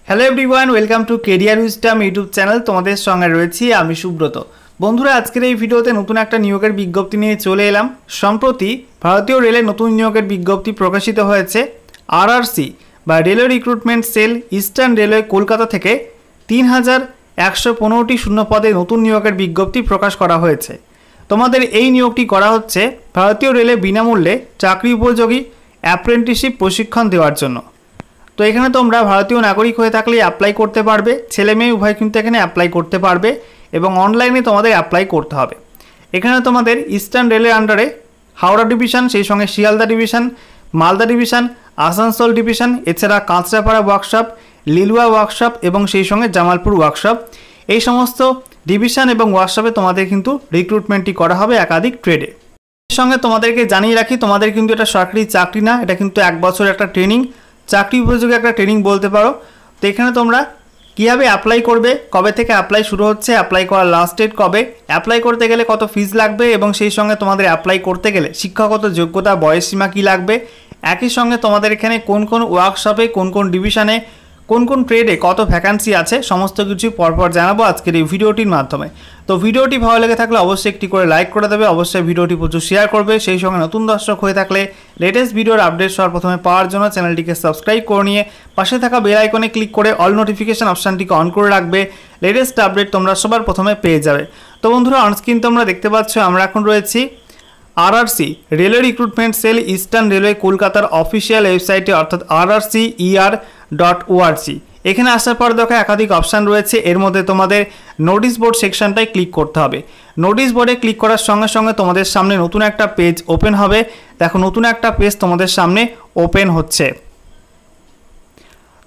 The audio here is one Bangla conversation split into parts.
Hello everyone, welcome to career wisdom YouTube channel. তোমাদের সঙ্গে রয়েছি আমি সুব্রত। বন্ধুরা, আজকের এই ভিডিওতে নতুন একটা নিয়োগের বিজ্ঞপ্তি নিয়ে চলে এলাম। সম্প্রতি ভারতীয় রেলের নতুন নিয়োগের বিজ্ঞপ্তি প্রকাশিত হয়েছে। আরআরসি বা railway recruitment sell, eastern railway Kolkata থেকে ৩,১১৫টি শূন্য পদে নতুন নিয়োগের বিজ্ঞপ্তি প্রকাশ করা হয়েছে। তোমাদের এই নিয়োগটি করা হচ্ছে ভারতীয় রেলে বিনামূল্যে চাকরি উপযোগী অ্যাপ্রেন্টিসশিপ প্রশিক্ষণ দেওয়ার জন্য। তো এখানে তোমরা ভারতীয় নাগরিক হয়ে থাকলে অ্যাপ্লাই করতে পারবে। ছেলে মেয়ে উভয় কিন্তু এখানে অ্যাপ্লাই করতে পারবে এবং অনলাইনে তোমাদের অ্যাপ্লাই করতে হবে। এখানে তোমাদের ইস্টার্ন রেলের আন্ডারে হাওড়া ডিভিশন, সেই সঙ্গে Sealdah division, Malda division, Asansol division, এছাড়া কাঁচরাপাড়া ওয়ার্কশপ, লিলুয়া ওয়ার্কশপ এবং সেই সঙ্গে জামালপুর ওয়ার্কশপ, এই সমস্ত ডিভিশন এবং ওয়ার্কশপে তোমাদের কিন্তু রিক্রুটমেন্টটি করা হবে একাধিক ট্রেডে। এর সঙ্গে তোমাদেরকে জানিয়ে রাখি, তোমাদের কিন্তু এটা সরকারি চাকরি না, এটা কিন্তু 1 বছর একটা ট্রেনিং, চাকরি উপযোগী একটা ট্রেনিং বলতে পারো। তো এখানে তোমরা কীভাবে অ্যাপ্লাই করবে, কবে থেকে অ্যাপ্লাই শুরু হচ্ছে, অ্যাপ্লাই করার লাস্ট ডেট কবে, অ্যাপ্লাই করতে গেলে কত ফিস লাগবে এবং সেই সঙ্গে তোমাদের অ্যাপ্লাই করতে গেলে শিক্ষাগত যোগ্যতা, বয়সসীমা কী লাগবে, একই সঙ্গে তোমাদের এখানে কোন কোন ওয়ার্কশপে, কোন কোন ডিভিশনে, কোন কোন ট্রেডে কত ভ্যাকান্সি আছে, সমস্ত কিছু পরপর জানাবো আজকের এই ভিডিওটির মাধ্যমে। তো ভিডিওটি ভালো লেগে থাকলে অবশ্যই একটি করে লাইক করে দেবে, অবশ্যই ভিডিওটি প্রচুর শেয়ার করবে। সেই সঙ্গে নতুন দর্শক হয়ে থাকলে লেটেস্ট ভিডিওর আপডেট সবার প্রথমে পাওয়ার জন্য চ্যানেলটিকে সাবস্ক্রাইব করে নিয়ে পাশে থাকা বেল আইকনে ক্লিক করে অল নোটিফিকেশন অপশানটিকে অন করে রাখবে। লেটেস্ট আপডেট তোমরা সবার প্রথমে পেয়ে যাবে। তো বন্ধুরা, অনস্ক্রিন তোমরা দেখতে পাচ্ছ আমরা এখন রয়েছি RRC railway recruitment sell, eastern railway কলকাতার অফিসিয়াল ওয়েবসাইটে, অর্থাৎ rrcer.org। এখানে আসার পর দেখো একাধিক অপশান রয়েছে। এর মধ্যে তোমাদের নোটিশ বোর্ড সেকশনটায় ক্লিক করতে হবে। নোটিশ বোর্ডে ক্লিক করার সঙ্গে সঙ্গে তোমাদের সামনে নতুন একটা পেজ ওপেন হবে। দেখো নতুন একটা পেজ তোমাদের সামনে ওপেন হচ্ছে।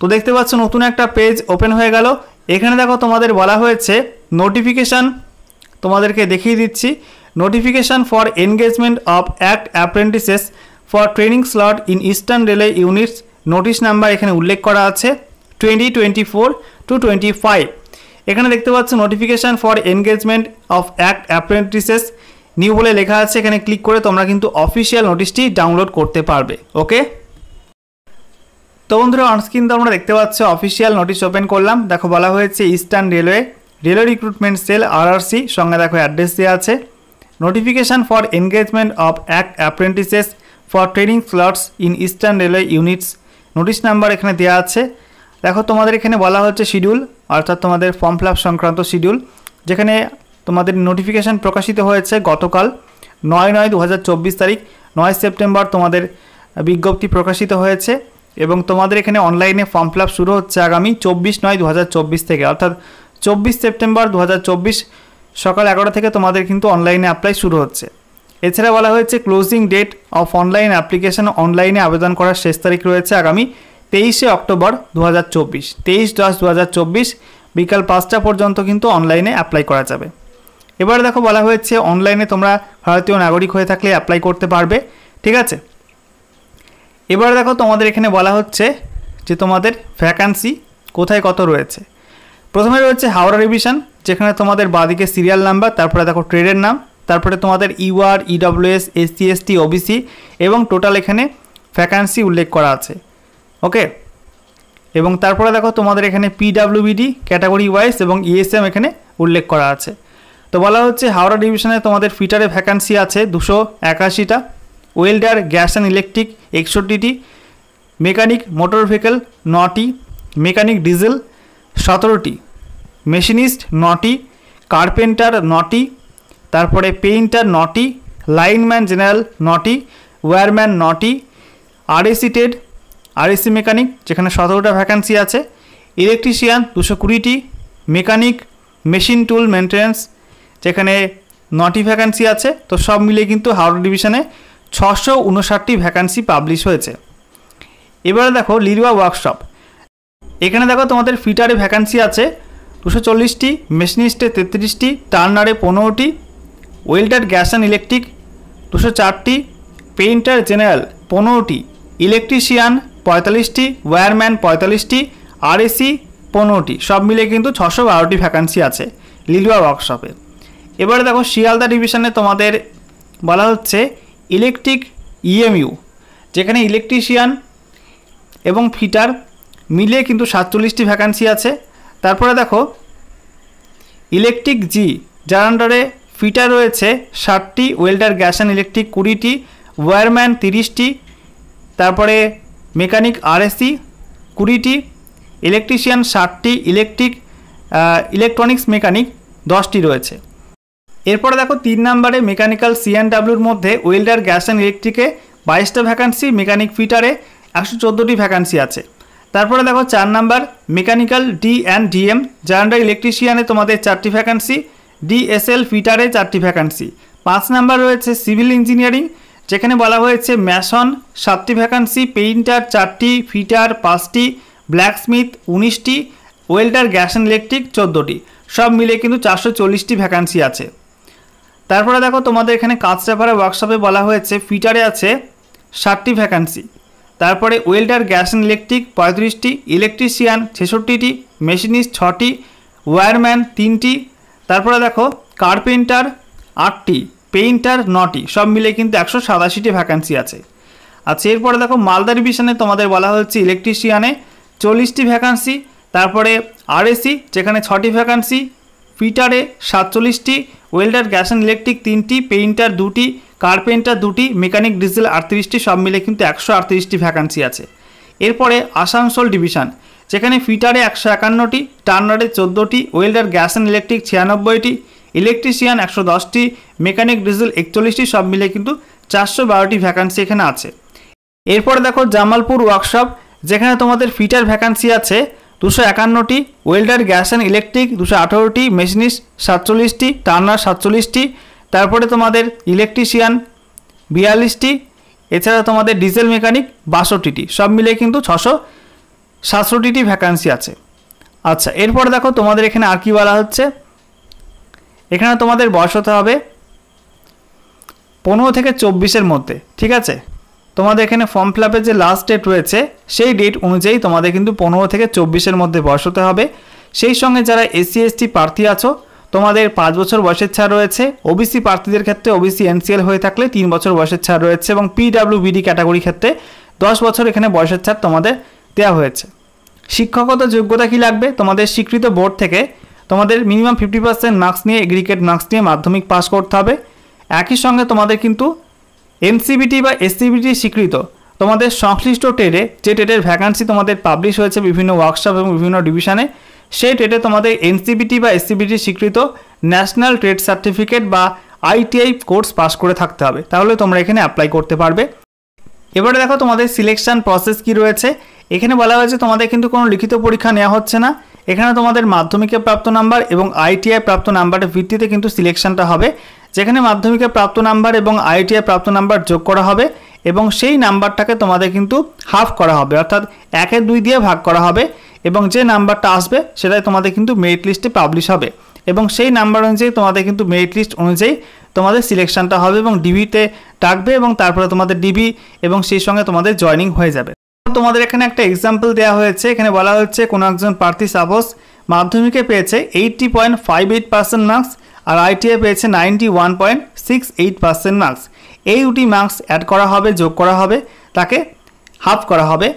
তো দেখতে পাচ্ছ নতুন একটা পেজ ওপেন হয়ে গেল। এখানে দেখো তোমাদের বলা হয়েছে নোটিফিকেশান, তোমাদেরকে দেখিয়ে দিচ্ছি। Notification for engagement of act apprentices for training slot in eastern railway units, notice number এখানে উল্লেখ করা আছে 2024-25। এখানে দেখতে পাচ্ছ notification for engagement of act apprentices new বলে লেখা আছে। এখানে ক্লিক করে তোমরা কিন্তু অফিসিয়াল নোটিশটি ডাউনলোড করতে পারবে। ওকে, তো বন্ধুরা অনস্ক্রিন তো আমরা দেখতে পাচ্ছ অফিসিয়াল নোটিশ ওপেন করলাম। দেখো বলা হয়েছে eastern railway recruitment sell RRC, সঙ্গে দেখো অ্যাড্রেস দেওয়া আছে। Notification for engagement of act apprentices for training slots in eastern railway units, notice number এখানে দেওয়া আছে। দেখো তোমাদের এখানে বলা হচ্ছে শিডিউল, অর্থাৎ তোমাদের ফর্ম ফিল আপ সংক্রান্ত শিডিউল, যেখানে তোমাদের নোটিফিকেশান প্রকাশিত হয়েছে গতকাল 9/9/2024 তারিখ। 9 সেপ্টেম্বর তোমাদের বিজ্ঞপ্তি প্রকাশিত হয়েছে এবং তোমাদের এখানে অনলাইনে ফর্ম ফিল আপ শুরু হচ্ছে আগামী 24/9/2024 থেকে, অর্থাৎ 24 সেপ্টেম্বর 2024 সকাল 11টা থেকে তোমাদের কিন্তু অনলাইনে অ্যাপ্লাই শুরু হচ্ছে। এছাড়া বলা হয়েছে closing date of online application, অনলাইনে আবেদন করার শেষ তারিখ রয়েছে আগামী 23 অক্টোবর 2024, 23/10/2024 বিকাল 5টা পর্যন্ত কিন্তু অনলাইনে অ্যাপ্লাই করা যাবে। এবার দেখো বলা হয়েছে অনলাইনে তোমরা ভারতীয় নাগরিক হয়ে থাকলে অ্যাপ্লাই করতে পারবে। ঠিক আছে, এবার দেখো তোমাদের এখানে বলা হচ্ছে যে তোমাদের ভ্যাকান্সি কোথায় কত রয়েছে। প্রথমে রয়েছে হাওড়া ডিভিশন, যেখানে তোমাদের বাঁদিকে সিরিয়াল নাম্বার, তারপরে দেখো ট্রেডের নাম, তারপরে তোমাদের UR, EWS, SC, ST, OBC এবং টোটাল এখানে ভ্যাকান্সি উল্লেখ করা আছে। ওকে, এবং তারপরে দেখো তোমাদের এখানে পিডাব্লিউবিডি ক্যাটাগরি ওয়াইজ এবং ইএসএম এখানে উল্লেখ করা আছে। তো বলা হচ্ছে হাওড়া ডিভিশনে তোমাদের ফিটারে ভ্যাকান্সি আছে 281টা, ওয়েল্ডার, গ্যাস অ্যান্ড ইলেকট্রিক 61টি, মেকানিক মোটর ভেহিকেল 9টি, মেকানিক ডিজেল 17টি, মেশিনিস্ট 9টি, কার্পেন্টার 9টি, তারপরে পেইন্টার 9টি, লাইনম্যান জেনারেল 9টি, ওয়্যারম্যান 9টি, আরএসি টেড, আরএসি মেকানিক যেখানে 17টা ভ্যাকান্সি আছে, ইলেকট্রিশিয়ান 220টি, মেকানিক মেশিন টুল মেনটেন্যান্স যেখানে 9টি ভ্যাকান্সি আছে। তো সব মিলিয়ে কিন্তু হাওড়া ডিভিশনে 659টি ভ্যাকান্সি পাবলিশ হয়েছে। এবারে দেখো লিলুয়া ওয়ার্কশপ, এখানে দেখো তোমাদের ফিটারে ভ্যাকান্সি আছে 240টি, মেশিনিস্টে 33টি, টার্নারে 15টি, ওয়েল্ডার গ্যাস অ্যান্ড ইলেকট্রিক 204টি, পেইন্টার জেনারেল 15টি, ইলেকট্রিশিয়ান 45টি, ওয়্যারম্যান 45টি, আরএসি 15টি, সব মিলে কিন্তু 612টি ভ্যাকান্সি আছে লিলুয়া ওয়ার্কশপে। এবারে দেখো শিয়ালদা ডিভিশনে তোমাদের বলা হচ্ছে ইলেকট্রিক ইএমইউ, যেখানে ইলেকট্রিশিয়ান এবং ফিটার মিলিয়ে কিন্তু 47টি ভ্যাকান্সি আছে। তারপরে দেখো ইলেকট্রিক জি, যার আন্ডারে ফিটার রয়েছে 60টি, ওয়েল্ডার গ্যাস অ্যান্ড ইলেকট্রিক 20টি, ওয়্যারম্যান 30টি, তারপরে মেকানিক আরএসসি 20টি, ইলেকট্রিশিয়ান 60টি, ইলেকট্রনিক্স মেকানিক 10টি রয়েছে। এরপরে দেখো 3 নম্বরে মেকানিক্যাল সিএনডাব্লিউর মধ্যে ওয়েল্ডার গ্যাস অ্যান্ড ইলেকট্রিকে 22টা ভ্যাকান্সি, মেকানিক ফিটারে 114টি ভ্যাকান্সি আছে। তারপরে দেখো 4 number mechanical D and DM, যার আন্ডার ইলেকট্রিশিয়ানে তোমাদের 4টি ভ্যাকান্সি, ডিএসএল ফিটারে 4টি ভ্যাকান্সি। 5 নাম্বার রয়েছে সিভিল ইঞ্জিনিয়ারিং, যেখানে বলা হয়েছে ম্যাসন 7টি ভ্যাকান্সি, পেইন্টার 4টি, ফিটার 5টি, ব্ল্যাকস্মিথ 19টি, ওয়েল্ডার গ্যাস অ্যান্ড ইলেকট্রিক 14টি, সব মিলে কিন্তু 440টি ভ্যাকান্সি আছে। তারপরে দেখো তোমাদের এখানে কাঁচরাপাড়া ওয়ার্কশপে বলা হয়েছে ফিটারে আছে 60টি ভ্যাকান্সি, তারপরে ওয়েল্ডার গ্যাস অ্যান্ড ইলেকট্রিক 35টি, ইলেকট্রিশিয়ান 66টি, মেশিনিস্ট 6টি, ওয়্যারম্যান 3টি, তারপরে দেখো কার্পেন্টার 8টি, পেইন্টার 9টি, সব মিলে কিন্তু 187টি ভ্যাকান্সি আছে। আচ্ছা, এরপরে দেখো মালদা ডিভিশনে তোমাদের বলা হচ্ছে ইলেকট্রিশিয়ানে 40টি ভ্যাকান্সি, তারপরে আরএসি যেখানে 6টি ভ্যাকান্সি, ফিটারে 47টি, ওয়েল্ডার গ্যাস অ্যান্ড ইলেকট্রিক 3টি, পেইন্টার 2টি, কার্পেন্টার 2টি, মেকানিক ডিজেল 38টি, সব মিলে কিন্তু 138টি ভ্যাকান্সি আছে। এরপরে আসানসোল ডিভিশন, যেখানে ফিটারে 151টি, টার্নারে 14টি, ওয়েল্ডার গ্যাস অ্যান্ড ইলেকট্রিক 96টি, ইলেকট্রিশিয়ান 110টি, মেকানিক ডিজেল 41টি, সব মিলে কিন্তু 412টি ভ্যাকান্সি এখানে আছে। এরপরে দেখো জামালপুর ওয়ার্কশপ, যেখানে তোমাদের ফিটার ভ্যাকান্সি আছে 251টি, ওয়েল্ডার গ্যাস অ্যান্ড ইলেকট্রিক 218টি, মেশিনিস্ট 47টি, টার্নার 47টি, তারপরে তোমাদের ইলেকট্রিশিয়ান 42টি, এছাড়া তোমাদের ডিজেল মেকানিক 62টি, সব মিলে কিন্তু 667টি ভ্যাকান্সি আছে। আচ্ছা, এরপরে দেখো তোমাদের এখানে আর কি বলা হচ্ছে, এখানে তোমাদের বয়স হতে হবে 15 থেকে 24-এর মধ্যে, ঠিক আছে। তোমাদের এখানে ফর্ম ফিল আপের যে লাস্ট ডেট রয়েছে সেই ডেট অনুযায়ী তোমাদের কিন্তু 15 থেকে 24-এর মধ্যে বয়স হতে হবে। সেই সঙ্গে যারা এসসি এসটি প্রার্থী আছো তোমাদের 5 বছর বয়সের ছাড় রয়েছে, ওবিসি প্রার্থীদের ক্ষেত্রে ওবিসি এনসিএল হয়ে থাকলে 3 বছর বয়সের ছাড় রয়েছে, এবং পিডব্লিউবিডি ক্যাটাগরি ক্ষেত্রে 10 বছর এখানে বয়সের ছাড় তোমাদের দেওয়া হয়েছে। শিক্ষাগত যোগ্যতা কি লাগবে, তোমাদের স্বীকৃত বোর্ড থেকে তোমাদের মিনিমাম 50% মার্কস নিয়ে, এগ্রিগেট মার্কস নিয়ে মাধ্যমিক পাস করতে হবে। একই সঙ্গে তোমাদের কিন্তু এনসিবিটি বা এসসিবিটি স্বীকৃত তোমাদের সংশ্লিষ্ট ট্রেডে, যে ট্রেডের ভ্যাকান্সি তোমাদের পাবলিশ হয়েছে বিভিন্ন ওয়ার্কশপ এবং বিভিন্ন ডিভিশনে, সেই ট্রেডে তোমাদের এনসিবিটি বা এসসিবিটি স্বীকৃত ন্যাশনাল ট্রেড সার্টিফিকেট বা আইটিআই কোর্স পাস করে থাকতে হবে, তাহলে তোমরা এখানে অ্যাপ্লাই করতে পারবে। এবারে দেখো তোমাদের সিলেকশন প্রসেস কি রয়েছে। এখানে বলা হয়েছে তোমাদের কিন্তু কোনো লিখিত পরীক্ষা নেওয়া হচ্ছে না, এখানে তোমাদের মাধ্যমিকে প্রাপ্ত নাম্বার এবং আইটিআই প্রাপ্ত নাম্বারের ভিত্তিতে কিন্তু সিলেকশনটা হবে, যেখানে মাধ্যমিকে প্রাপ্ত নাম্বার এবং আইটিআই প্রাপ্ত নাম্বার যোগ করা হবে এবং সেই নাম্বারটাকে তোমাদের কিন্তু হাফ করা হবে, অর্থাৎ 1/2 দিয়ে ভাগ করা হবে, এবং যে নাম্বারটা আসবে সেটাই তোমাদের কিন্তু মেরিট লিস্টে পাবলিশ হবে, এবং সেই নাম্বার অনুযায়ী তোমাদের কিন্তু মেরিট লিস্ট অনুযায়ী তোমাদের সিলেকশনটা হবে এবং ডিবিতে ডাকবে, এবং তারপরে তোমাদের ডিবি এবং সেই সঙ্গে তোমাদের জয়েনিং হয়ে যাবে। তোমাদের এখানে একটা এক্সাম্পল দেওয়া হয়েছে, এখানে বলা হচ্ছে কোনো একজন প্রার্থী সাপোজ মাধ্যমিকে পেয়েছে 80.58% মার্কস আর আইটিআই পেয়েছে 91.68% মার্কস। এই দুটি মার্কস অ্যাড করা হবে, যোগ করা হবে, তাকে হাফ করা হবে,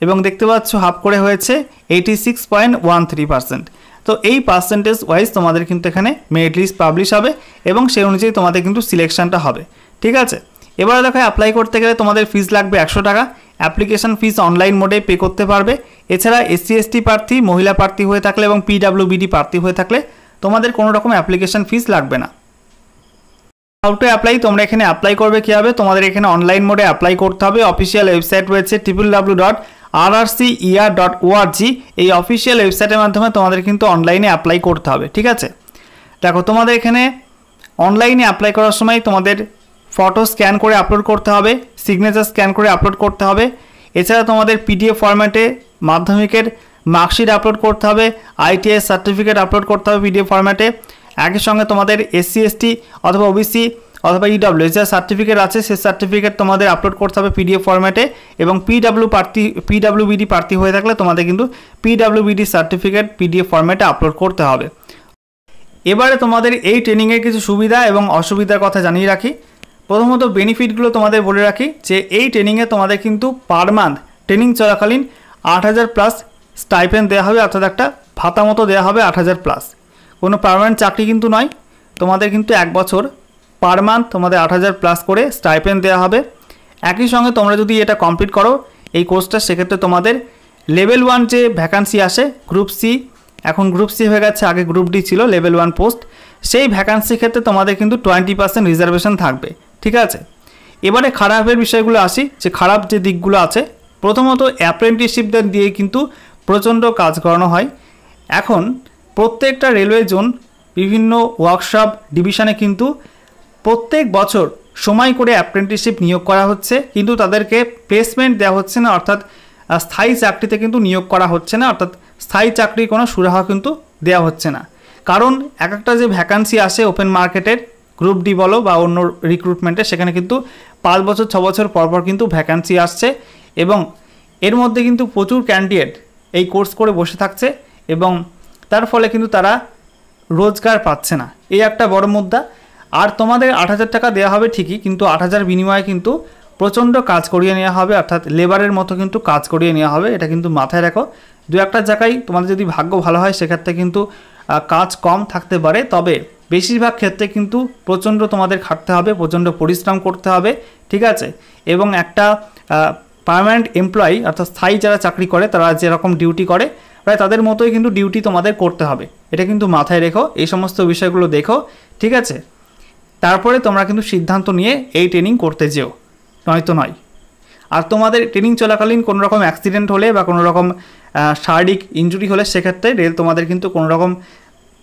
এবং দেখতে পাচ্ছ হাফ করে হয়েছে 86.13%। তো এই পার্সেন্টেজ ওয়াইজ তোমাদের কিন্তু এখানে মেরিট লিস্ট পাবলিশ হবে এবং সেই অনুযায়ী তোমাদের কিন্তু সিলেকশনটা হবে, ঠিক আছে। এবারে দেখো অ্যাপ্লাই করতে গেলে তোমাদের ফিস লাগবে 100 টাকা, অ্যাপ্লিকেশন ফিস অনলাইন মোডে পে করতে পারবে। এছাড়া এসসি এসটি প্রার্থী, মহিলা প্রার্থী হয়ে থাকলে এবং পিডব্লিউবিডি প্রার্থী হয়ে থাকলে তোমাদের কোনো রকম অ্যাপ্লিকেশন ফিস লাগবে না। হাউ টু অ্যাপ্লাই, তোমরা এখানে অ্যাপ্লাই করবে কীভাবে, তোমাদের এখানে অনলাইন মোডে অ্যাপ্লাই করতে হবে। অফিসিয়াল ওয়েবসাইট রয়েছে www.rrcer.org, এই অফিসিয়াল ওয়েবসাইটের মাধ্যমে তোমাদের কিন্তু অনলাইনে অ্যাপ্লাই করতে হবে, ঠিক আছে। দেখো তোমাদের এখানে অনলাইনে অ্যাপ্লাই করার সময় তোমাদের ফটো স্ক্যান করে আপলোড করতে হবে, সিগনেচার স্ক্যান করে আপলোড করতে হবে। এছাড়া তোমাদের পিডিএফ ফরম্যাটে মাধ্যমিকের মার্কশিট আপলোড করতে হবে, আইটিআই সার্টিফিকেট আপলোড করতে হবে পিডিএফ ফরম্যাটে। একই সঙ্গে তোমাদের এসসি এসটি অথবা ওবিসি অথবা ইডব্লিউ যা সার্টিফিকেট আছে সেই সার্টিফিকেট তোমাদের আপলোড করতে হবে পিডিএফ ফরম্যাটে, এবং পিডব্লিউবিডি প্রার্থী হয়ে থাকলে তোমাদের কিন্তু পিডব্লিউবিডি সার্টিফিকেট পিডিএফ ফরম্যাটে আপলোড করতে হবে। এবারে তোমাদের এই ট্রেনিংয়ের কিছু সুবিধা এবং অসুবিধার কথা জানিয়ে রাখি। প্রথমত বেনিফিটগুলো তোমাদের বলে রাখি যে এই ট্রেনিংয়ে তোমাদের কিন্তু পার মান্থ ট্রেনিং চলাকালীন 8,000+ স্টাইপেন্ড দেওয়া হবে, অর্থাৎ একটা ভাতা মতো দেওয়া হবে 8,000 প্লাস। কোনো পার্মানেন্ট চাকরি কিন্তু নয়, তোমাদের কিন্তু 1 বছর পার মান্থ তোমাদের 8,000 প্লাস করে স্টাইপেন্ড দেওয়া হবে। একই সঙ্গে তোমরা যদি এটা কমপ্লিট করো এই কোর্সটা, সেক্ষেত্রে তোমাদের লেভেল 1 যে ভ্যাকান্সি আসে গ্রুপ সি, এখন গ্রুপ সি হয়ে গেছে, আগে গ্রুপ ডি ছিল লেভেল 1 পোস্ট, সেই ভ্যাকান্সির ক্ষেত্রে তোমাদের কিন্তু 20% রিজার্ভেশন থাকবে। ঠিক আছে, এবারে খারাপের বিষয়গুলো আসি, যে খারাপ যে দিকগুলো আছে। প্রথমত অ্যাপ্রেন্টিসশিপদের দিয়ে কিন্তু প্রচণ্ড কাজ করানো হয়। এখন প্রত্যেকটা রেলওয়ে জোন বিভিন্ন ওয়ার্কশপ ডিভিশনে কিন্তু প্রত্যেক বছর সময় করে অ্যাপ্রেন্টিসশিপ নিয়োগ করা হচ্ছে, কিন্তু তাদেরকে প্লেসমেন্ট দেওয়া হচ্ছে না, অর্থাৎ স্থায়ী চাকরিতে কিন্তু নিয়োগ করা হচ্ছে না, অর্থাৎ স্থায়ী চাকরির কোনো সুরাহা কিন্তু দেওয়া হচ্ছে না। কারণ এক একটা যে ভ্যাকান্সি আসে ওপেন মার্কেটের, গ্রুপ ডি বলো বা অন্য রিক্রুটমেন্টে, সেখানে কিন্তু 5 বছর 6 বছর পরপর কিন্তু ভ্যাকান্সি আসছে, এবং এর মধ্যে কিন্তু প্রচুর ক্যান্ডিডেট এই কোর্স করে বসে থাকছে, এবং তার ফলে কিন্তু তারা রোজগার পাচ্ছে না, এই একটা বড় মুদ্রা। আর তোমাদের 8,000 টাকা দেওয়া হবে ঠিকই, কিন্তু 8,000 বিনিময়ে কিন্তু প্রচণ্ড কাজ করিয়ে নেওয়া হবে, অর্থাৎ লেবারের মতো কিন্তু কাজ করিয়ে নেওয়া হবে, এটা কিন্তু মাথায় রাখো। দু একটা জায়গায় তোমাদের যদি ভাগ্য ভালো হয় সেক্ষেত্রে কিন্তু কাজ কম থাকতে পারে, তবে বেশিরভাগ ক্ষেত্রে কিন্তু প্রচণ্ড তোমাদের খাটতে হবে, প্রচণ্ড পরিশ্রম করতে হবে। ঠিক আছে, এবং একটা পার্মানেন্ট এমপ্লয়ি অর্থাৎ স্থায়ী যারা চাকরি করে তারা যেরকম ডিউটি করে প্রায় তাদের মতোই কিন্তু ডিউটি তোমাদের করতে হবে, এটা কিন্তু মাথায় রেখো, এই সমস্ত বিষয়গুলো দেখো। ঠিক আছে, তারপরে তোমরা কিন্তু সিদ্ধান্ত নিয়ে এই ট্রেনিং করতে যেও, নয়তো নয়। আর তোমাদের ট্রেনিং চলাকালীন কোনো রকম অ্যাক্সিডেন্ট হলে বা কোনো রকম শারীরিক ইনজুরি হলে সেক্ষেত্রে রেল তোমাদের কিন্তু কোনো রকম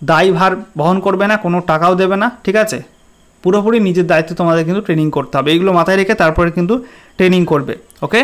দায়ভার বহন করবে না, কোনো টাকাও দেবে না। ঠিক আছে, পুরোপুরি নিজের দায়িত্বে তোমাদের কিন্তু ট্রেনিং করতে হবে, এইগুলো মাথায় রেখে তারপরে কিন্তু ট্রেনিং করবে। ওকে।